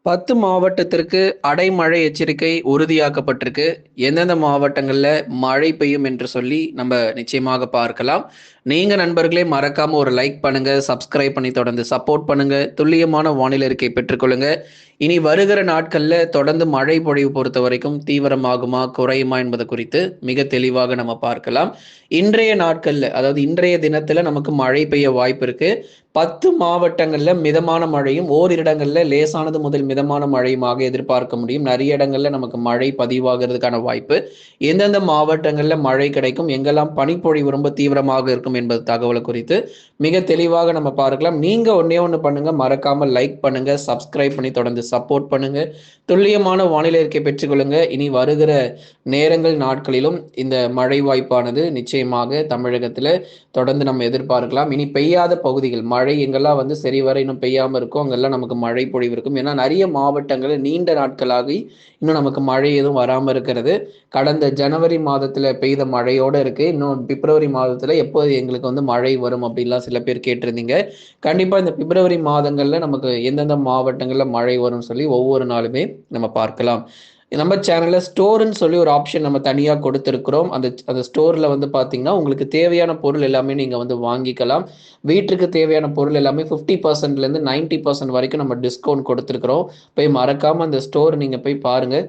10 மாவட்டத்திற்கு அடைமழை எச்சரிக்கை உறுதியாக்கப்பட்டிருக்கு. எந்தெந்த மாவட்டங்கள்ல மழை பெய்யும் என்று சொல்லி நம்ம நிச்சயமாக பார்க்கலாம். நீங்க நண்பர்களே மறக்காம ஒரு லைக் பண்ணுங்க, சப்ஸ்கிரைப் பண்ணி தொடர்ந்து சப்போர்ட் பண்ணுங்க. துல்லியமான வானிலை அறிக்கை பெற்றுக்கொள்ளுங்க. இனி வருகிற நாட்கள்ல தொடர்ந்து மழை பொழிவு பொறுத்தவரைக்கும் தீவிரமாகுமா, குறையுமா என்பது குறித்து மிக தெளிவாக நம்ம பார்க்கலாம். இன்றைய நாட்கள்ல, அதாவது இன்றைய தினத்துல நமக்கு மழை பெய்ய வாய்ப்பு இருக்கு. 10 மாவட்டங்கள்ல மிதமான மழையும், ஓரிரு இடங்கள்ல லேசானது முதல் மிதமான மழையுமாக எதிர்பார்க்க முடியும். நிறைய இடங்கள்ல நமக்கு மழை பதிவாகிறதுக்கான வாய்ப்பு. எந்தெந்த மாவட்டங்கள்ல மழை கிடைக்கும், எங்கெல்லாம் பனிப்பொழிவு ரொம்ப தீவிரமாக இருக்கும் என்பது தகவல் குறித்து மிக தெளிவாக நம்ம பார்க்கலாம். நீங்க ஒண்ணே ஒண்ணு பண்ணுங்க, மறக்காம லைக் பண்ணுங்க, சப்ஸ்கிரைப் பண்ணி தொடர்ந்து சப்போர்ட் பண்ணுங்க. துல்லியமான வானிலை அறிக்கை பெற்றுக்கொள்ளுங்க. இனி வருகிற நேரங்கள் நாட்களிலும் இந்த மழை வாய்ப்பானது நிச்சயமாக தமிழகத்துல தொடர்ந்து நம்ம எதிர்பார்க்கலாம். இனி பெய்யாத பகுதிகள், மழை எங்கெல்லாம் சரிவர இன்னும் பெய்யாம இருக்கும், அங்கெல்லாம் நமக்கு மழை பொழிவு இருக்கும். ஏன்னா நிறைய மாவட்டங்கள் நீண்ட நாட்களாகி இன்னும் நமக்கு மழை எதுவும் வராம இருக்கிறது. கடந்த ஜனவரி மாதத்துல பெய்த மழையோட இருக்கு. இன்னும் பிப்ரவரி மாதத்துல எப்போது எங்களுக்கு மழை வரும் அப்படின்லாம் சில பேர் கேட்டிருந்தீங்க. கண்டிப்பா இந்த பிப்ரவரி மாதங்கள்ல நமக்கு எந்தெந்த மாவட்டங்கள்ல மழை வரும்னு சொல்லி ஒவ்வொரு நாளுமே நம்ம பார்க்கலாம். நம்ம சேனல்ல ஸ்டோர்ன்னு சொல்லி ஒரு ஆப்ஷன் நம்ம தனியா கொடுத்திருக்கிறோம். அந்த ஸ்டோர்ல பாத்தீங்கன்னா உங்களுக்கு தேவையான பொருள் எல்லாமே நீங்க வாங்கிக்கலாம். வீட்டுக்கு தேவையான பொருள் எல்லாமே 50% இருந்து 90% வரைக்கும் நம்ம டிஸ்கவுண்ட் கொடுத்திருக்கிறோம். போய் மறக்காம அந்த ஸ்டோர் நீங்க போய் பாருங்க.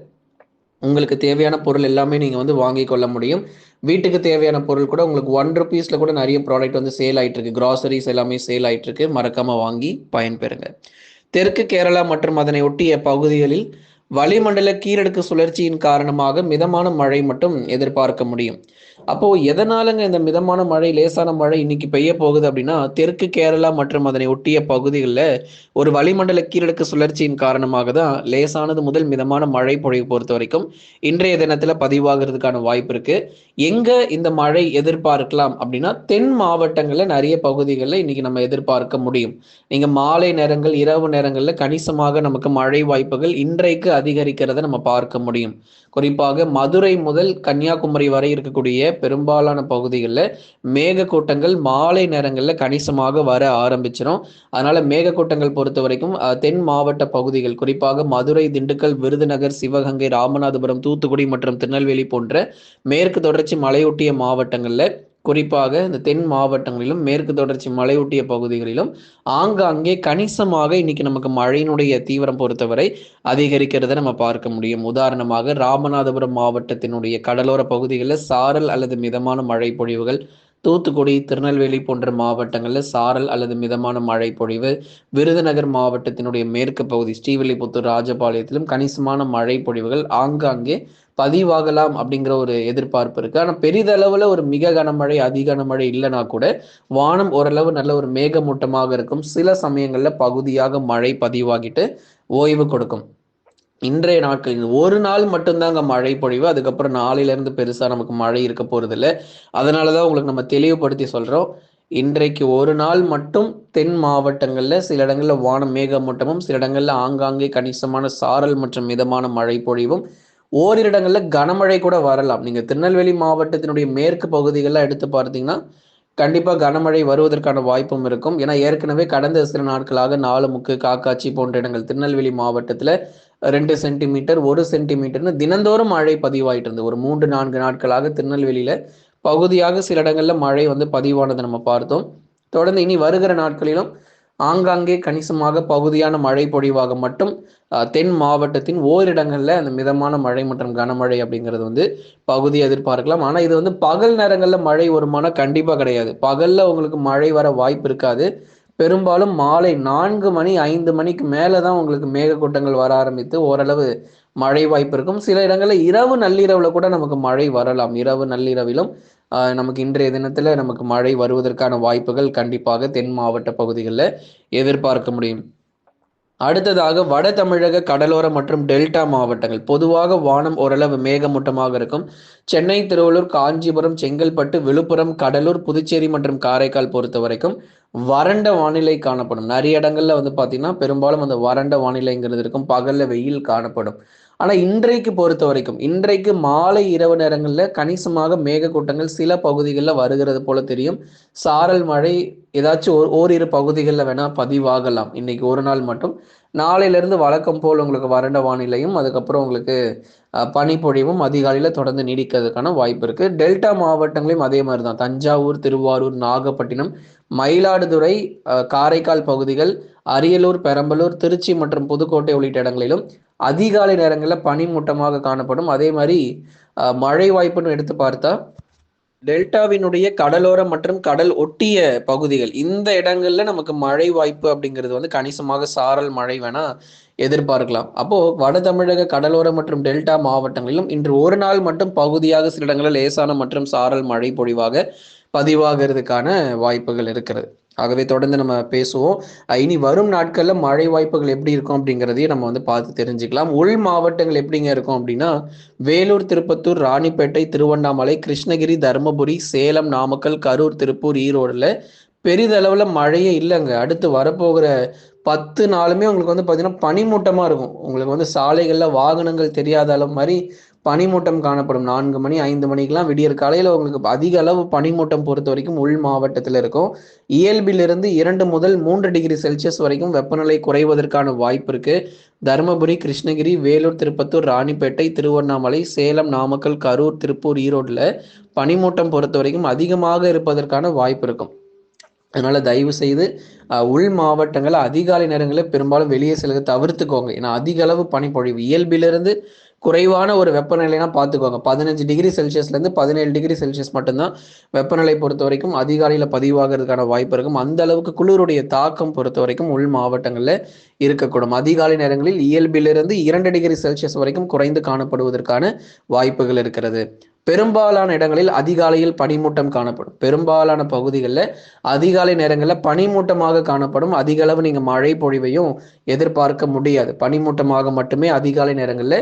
உங்களுக்கு தேவையான பொருள் எல்லாமே நீங்க வாங்கி கொள்ள முடியும். வீட்டுக்கு தேவையான பொருள் கூட உங்களுக்கு ₹1 கூட நிறைய ப்ராடக்ட் சேல் ஆயிட்டு இருக்கு. கிராசரிஸ் எல்லாமே சேல் ஆயிட்டு இருக்கு. மறக்காம வாங்கி பயன்பெறுங்க. தெற்கு கேரளா மற்றும் அதனை ஒட்டிய பகுதிகளில் வளிமண்டல கீழடுக்கு சுழற்சியின் காரணமாக மிதமான மழை மட்டும் எதிர்பார்க்க முடியும். அப்போ எதனாலங்க இந்த மிதமான மழை, லேசான மழை இன்னைக்கு பெய்ய போகுது அப்படின்னா, தெற்கு கேரளா மற்றும் அதனை ஒட்டிய பகுதிகளில் ஒரு வளிமண்டல கீழடுக்கு சுழற்சியின் காரணமாக தான் லேசானது முதல் மிதமான மழை பொழிவு பொறுத்த வரைக்கும் இன்றைய தினத்துல பதிவாகிறதுக்கான வாய்ப்பு இருக்கு. எங்க இந்த மழை எதிர்பார்க்கலாம் அப்படின்னா, தென் மாவட்டங்கள்ல நிறைய பகுதிகளில் இன்னைக்கு நம்ம எதிர்பார்க்க முடியும். நீங்க மாலை நேரங்கள், இரவு நேரங்கள்ல கணிசமாக நமக்கு மழை வாய்ப்புகள் இன்றைக்கு அதிகரிக்கிறத நம்ம பார்க்க முடியும். குறிப்பாக மதுரை முதல் கன்னியாகுமரி வரை இருக்கக்கூடிய பெரும்பாலான பகுதிகளில் மேகக்கூட்டங்கள் மாலை நேரங்களில் கணிசமாக வர ஆரம்பிச்சிடும். அதனால மேகக்கூட்டங்கள் பொறுத்த வரைக்கும் தென் மாவட்ட பகுதிகள், குறிப்பாக மதுரை, திண்டுக்கல், விருதுநகர், சிவகங்கை, ராமநாதபுரம், தூத்துக்குடி மற்றும் திருநெல்வேலி போன்ற மேற்கு தொடர்ச்சி மலையொட்டிய மாவட்டங்கள்ல, குறிப்பாக இந்த தென் மாவட்டங்களிலும் மேற்கு தொடர்ச்சி மலையொட்டிய பகுதிகளிலும் ஆங்காங்கே கணிசமாக இன்னைக்கு நமக்கு மழையினுடைய தீவிரம் பொறுத்தவரை அதிகரிக்கிறத நம்ம பார்க்க முடியும். உதாரணமாக ராமநாதபுரம் மாவட்டத்தினுடைய கடலோர பகுதிகளில் சாரல் அல்லது மிதமான மழை பொழிவுகள், தூத்துக்குடி, திருநெல்வேலி போன்ற மாவட்டங்களில் சாரல் அல்லது மிதமான மழை பொழிவு, விருதுநகர் மாவட்டத்தினுடைய மேற்கு பகுதி ஸ்ரீவில்லிபுத்தூர், ராஜபாளையத்திலும் கணிசமான மழை பொழிவுகள் ஆங்காங்கே பதிவாகலாம் அப்படிங்கிற ஒரு எதிர்பார்ப்பு இருக்கு. ஆனா பெரிதளவுல ஒரு மிக கனமழை, அதி கனமழை இல்லைன்னா கூட வானம் ஓரளவு நல்ல ஒரு மேகமூட்டமாக இருக்கும். சில சமயங்கள்ல பகுதியாக மழை பதிவாகிட்டு ஓய்வு கொடுக்கும். இன்றைய நாட்களில் ஒரு நாள் மட்டும்தாங்க மழை பொழிவு. அதுக்கப்புறம் நாளையில இருந்து பெருசா நமக்கு மழை இருக்க போறது இல்லை. அதனாலதான் உங்களுக்கு நம்ம தெளிவுபடுத்தி சொல்றோம். இன்றைக்கு ஒரு நாள் மட்டும் தென் மாவட்டங்கள்ல சில இடங்கள்ல வானம் மேகமூட்டமும், சில இடங்கள்ல ஆங்காங்கே கணிசமான சாரல் மற்றும் மிதமான மழை பொழிவும், ஓரிரு இடங்கள்ல கனமழை கூட வரலாம். நீங்க திருநெல்வேலி மாவட்டத்தினுடைய மேற்கு பகுதிகள்லாம் எடுத்து பார்த்தீங்கன்னா கண்டிப்பா கனமழை வருவதற்கான வாய்ப்பும் இருக்கும். ஏன்னா ஏற்கனவே கடந்த சில நாட்களாக நாலுமுக்கு, காக்காட்சி போன்ற இடங்கள் திருநெல்வேலி மாவட்டத்துல 2 சென்டிமீட்டர், 1 சென்டிமீட்டர்னு தினந்தோறும் மழை பதிவாயிட்டு இருந்தது. ஒரு 3-4 நாட்களாக திருநெல்வேலியில பகுதியாக சில இடங்கள்ல மழை பதிவானதை நம்ம பார்த்தோம். தொடர்ந்து இனி வருகிற நாட்களிலும் ஆங்காங்கே கணிசமாக பகுதியான மழை பொழிவாக மட்டும் தென் மாவட்டத்தின் ஓரிடங்கள்ல அந்த மிதமான மழை மற்றும் கனமழை அப்படிங்கிறது பகுதி எதிர்பார்க்கலாம். ஆனா இது பகல் நேரங்கள்ல மழை வருமானா கண்டிப்பா கிடையாது. பகல்ல உங்களுக்கு மழை வர வாய்ப்பு இருக்காது. பெரும்பாலும் மாலை 4 மணி 5 மணிக்கு மேலதான் உங்களுக்கு மேகக்கூட்டங்கள் வர ஆரம்பித்து ஓரளவு மழை வாய்ப்பு இருக்கும். சில இடங்கள்ல இரவு நள்ளிரவுல கூட நமக்கு மழை வரலாம். இரவு நள்ளிரவிலும் நமக்கு இன்றைய தினத்துல நமக்கு மழை வருவதற்கான வாய்ப்புகள் கண்டிப்பாக தென் மாவட்ட பகுதிகளில் எதிர்பார்க்க முடியும். அடுத்ததாக வட தமிழக கடலோர மற்றும் டெல்டா மாவட்டங்கள் பொதுவாக வானம் ஓரளவு மேகமூட்டமாக இருக்கும். சென்னை, திருவள்ளூர், காஞ்சிபுரம், செங்கல்பட்டு, விழுப்புரம், கடலூர், புதுச்சேரி மற்றும் காரைக்கால் பொறுத்த வரைக்கும் வறண்ட வானிலை காணப்படும். நிறைய இடங்கள்ல பாத்தீங்கன்னா பெரும்பாலும் அந்த வறண்ட வானிலைங்கிறது இருக்கும். பகல்ல வெயில் காணப்படும். ஆனா இன்றைக்கு பொறுத்த வரைக்கும் இன்றைக்கு மாலை இரவு நேரங்கள்ல கணிசமாக மேகக்கூட்டங்கள் சில பகுதிகளில் வருகிறது போல தெரியும். சாரல் மழை ஏதாச்சும் ஓரிரு பகுதிகளில் வேணா பதிவாகலாம். இன்னைக்கு ஒரு நாள் மட்டும் நாளையிலிருந்து வழக்கம் போல் உங்களுக்கு வறண்ட வானிலையும் அதுக்கப்புறம் உங்களுக்கு பனிப்பொழிவும் அதிகாலையில் தொடர்ந்து நீடிக்கிறதுக்கான வாய்ப்பு இருக்குது. டெல்டா மாவட்டங்களையும் அதே மாதிரி தான். தஞ்சாவூர், திருவாரூர், நாகப்பட்டினம், மயிலாடுதுறை, காரைக்கால் பகுதிகள், அரியலூர், பெரம்பலூர், திருச்சி மற்றும் புதுக்கோட்டை உள்ளிட்ட இடங்களிலும் அதிகாலை நேரங்களில் பனிமூட்டமாக காணப்படும். அதே மாதிரி மழை வாய்ப்புன்னு எடுத்து பார்த்தா டெல்டாவினுடைய கடலோரம் மற்றும் கடல் ஒட்டிய பகுதிகள் இந்த இடங்கள்ல நமக்கு மழை வாய்ப்பு அப்படிங்கிறது வந்து கணிசமாக சாரல் மழை வேணா எதிர்பார்க்கலாம். அப்போ வட தமிழக கடலோரம் மற்றும் டெல்டா மாவட்டங்களிலும் இன்று ஒரு நாள் மட்டும் பகுதியாக சில இடங்களில் லேசான மற்றும் சாரல் மழை பொழிவாக பதிவாகிறதுக்கான வாய்ப்புகள் இருக்கிறது. ஆகவே தொடர்ந்து நம்ம பேசுவோம். இனி வரும் நாட்கள்ல மழை வாய்ப்புகள் எப்படி இருக்கும் அப்படிங்கிறதையும் நம்ம வந்து பார்த்து தெரிஞ்சுக்கலாம். உள் மாவட்டங்கள் எப்படிங்க இருக்கும் அப்படின்னா வேலூர், திருப்பத்தூர், ராணிப்பேட்டை, திருவண்ணாமலை, கிருஷ்ணகிரி, தருமபுரி, சேலம், நாமக்கல், கரூர், திருப்பூர், ஈரோடுல பெரிதளவுல மழையே இல்லைங்க. அடுத்து வரப்போகிற 10 நாளுமே உங்களுக்கு வந்து பார்த்தீங்கன்னா பனிமூட்டமா இருக்கும். உங்களுக்கு வந்து சாலைகள்ல வாகனங்கள் தெரியாத அளவு மாதிரி பனிமூட்டம் காணப்படும். 4 மணி 5 மணிக்கெல்லாம் விடியற் காலையில உங்களுக்கு அதிக அளவு பனிமூட்டம் பொறுத்த வரைக்கும் உள் மாவட்டத்தில் இருக்கும். இயல்பிலிருந்து 2 முதல் 3 டிகிரி செல்சியஸ் வரைக்கும் வெப்பநிலை குறைவதற்கான வாய்ப்பு இருக்கு. தருமபுரி, கிருஷ்ணகிரி, வேலூர், திருப்பத்தூர், ராணிப்பேட்டை, திருவண்ணாமலை, சேலம், நாமக்கல், கரூர், திருப்பூர், ஈரோடுல பனிமூட்டம் பொறுத்த வரைக்கும் அதிகமாக இருப்பதற்கான வாய்ப்பு இருக்கும். அதனால தயவு செய்து உள் மாவட்டங்கள் அதிகாலை நேரங்களில் பெரும்பாலும் வெளியே செல்வதை தவிர்த்துக்கோங்க. ஏன்னா அதிக அளவு பனிப்பொழிவு இயல்பிலிருந்து குறைவான ஒரு வெப்பநிலைனா பார்த்துக்கோங்க. 15 டிகிரி செல்சியஸ்லேருந்து 17 டிகிரி செல்சியஸ் மட்டும்தான் வெப்பநிலை பொறுத்த வரைக்கும் அதிகாலையில் பதிவாகிறதுக்கான வாய்ப்பு இருக்கும். அந்த அளவுக்கு குளிருடைய தாக்கம் பொறுத்த வரைக்கும் உள் மாவட்டங்களில் இருக்கக்கூடும். அதிகாலை நேரங்களில் இயல்பிலிருந்து 2 டிகிரி செல்சியஸ் வரைக்கும் குறைந்து காணப்படுவதற்கான வாய்ப்புகள் இருக்கிறது. பெரும்பாலான இடங்களில் அதிகாலையில் பனிமூட்டம் காணப்படும். பெரும்பாலான பகுதிகளில் அதிகாலை நேரங்களில் பனிமூட்டமாக காணப்படும். அதிக அளவு நீங்கள் மழை பொழிவையும் எதிர்பார்க்க முடியாது. பனிமூட்டமாக மட்டுமே அதிகாலை நேரங்களில்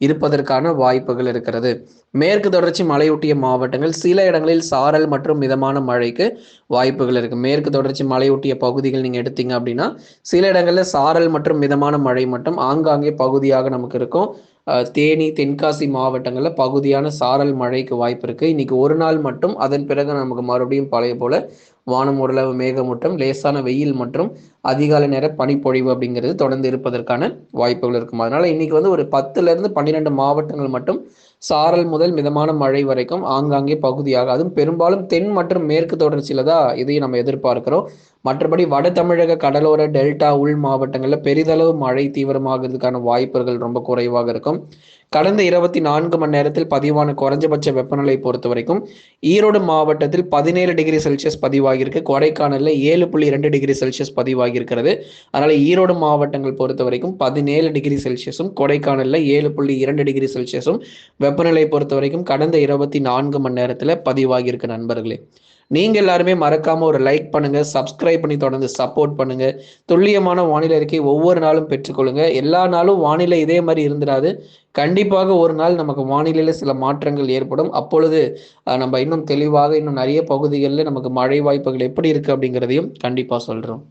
இருப்பதற்கான வாய்ப்புகள் இருக்கிறது. மேற்கு தொடர்ச்சி மலையொட்டிய மாவட்டங்கள் சில இடங்களில் சாரல் மற்றும் மிதமான மழைக்கு வாய்ப்புகள் இருக்கு. மேற்கு தொடர்ச்சி மலையொட்டிய பகுதிகள் நீங்க எடுத்தீங்க அப்படின்னா சில இடங்களில் சாரல் மற்றும் மிதமான மழை மட்டும் ஆங்காங்கே பகுதியாக நமக்கு இருக்கும். தேனி, தென்காசி மாவட்டங்களில் பகுதியான சாரல் மழைக்கு வாய்ப்பு இருக்கு. இன்னைக்கு ஒரு நாள் மட்டும், அதன் பிறகு நமக்கு மறுபடியும் பழைய போல வானம் ஓரளவு மேகமூட்டம், லேசான வெயில் மற்றும் அதிகாலை நேர பனிப்பொழிவு அப்படிங்கிறது தொடர்ந்து இருப்பதற்கான வாய்ப்புகள் இருக்கும். அதனால இன்னைக்கு வந்து ஒரு 10 to 12 மாவட்டங்கள் மட்டும் சாரல் முதல் மிதமான மழை வரைக்கும் ஆங்காங்கே பகுதியாக, அதுவும் பெரும்பாலும் தென் மற்றும் மேற்கு தொடர்ச்சியில தான் இதையும் நம்ம எதிர்பார்க்கிறோம். மற்றபடி வட தமிழக கடலோர டெல்டா உள் மாவட்டங்களில் பெரிதளவு மழை தீவிரமாகிறதுக்கான வாய்ப்புகள் ரொம்ப குறைவாக இருக்கும். கடந்த 24 மணி நேரத்தில் பதிவான குறைஞ்சபட்ச வெப்பநிலை பொறுத்த வரைக்கும் ஈரோடு மாவட்டத்தில் 17 டிகிரி செல்சியஸ் பதிவாகியிருக்கு. கொடைக்கானல்ல 7.2 டிகிரி செல்சியஸ் பதிவாகியிருக்கிறது. அதனால ஈரோடு மாவட்டங்கள் பொறுத்த வரைக்கும் 17 டிகிரி செல்சியஸும், கொடைக்கானல்ல 7.2 டிகிரி செல்சியஸும் வெப்பநிலை பொறுத்த வரைக்கும் கடந்த 24 மணி நேரத்துல பதிவாகியிருக்கு நண்பர்களே. நீங்க எல்லாருமே மறக்காம ஒரு லைக் பண்ணுங்க, சப்ஸ்கிரைப் பண்ணி தொடர்ந்து சப்போர்ட் பண்ணுங்க. துல்லியமான வானிலை அறிக்கை ஒவ்வொரு நாளும் பெற்றுக்கொள்ளுங்க. எல்லா நாளும் வானிலை இதே மாதிரி இருந்துடாது. கண்டிப்பாக ஒரு நாள் நமக்கு வானிலையில சில மாற்றங்கள் ஏற்படும். அப்பொழுது நம்ம இன்னும் தெளிவாக இன்னும் நிறைய பகுதிகளில் நமக்கு மழை வாய்ப்புகள் எப்படி இருக்கு அப்படிங்கிறதையும் கண்டிப்பா சொல்றோம்.